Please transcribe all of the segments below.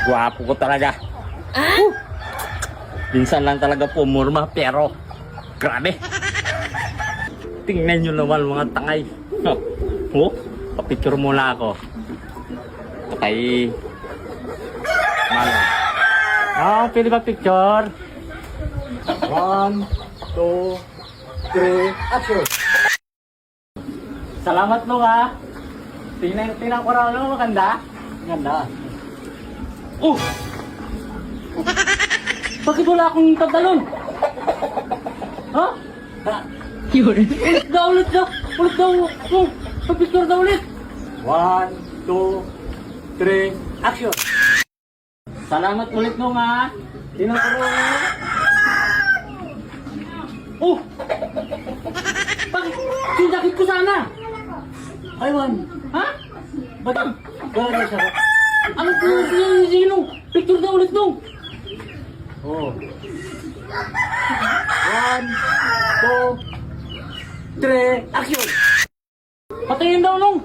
Gwapo ko talaga. Minsan lang talaga pumurma pero grabe. Tingnan nyo naman mga tangay. Oh, papicture muna ako. Kay Malo. Pwede ba picture? 1, 2, 3, action! Salamat mo ha. Tingnan ko raw no, maganda. Maganda. Bakit wala akong pantalon? Ha? Ulit daw. Pag-picture daw ulit. 1, 2, 3, action! Salamat ulit nung ha. Tingnan ko raw. Bakit? Sinakit ko sana. Aywan. Ha? Bakit? Gano'n siya. Ano po sino? Picture na ulit nung. 1, 2, 3, action! Patayin daw nung.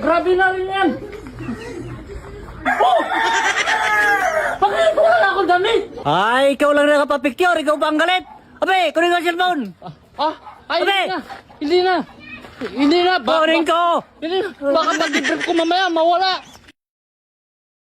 Grabe na rin yan. Bakit wala na akong damit? Ay, ikaw lang nakapapicture. Ikaw ba ang galit? Abe, kunin ko ang cellphone. Ay, Abe! Hindi na. Kunin ko. Hindi na. Baka pag-debrief ko mamaya, mawala.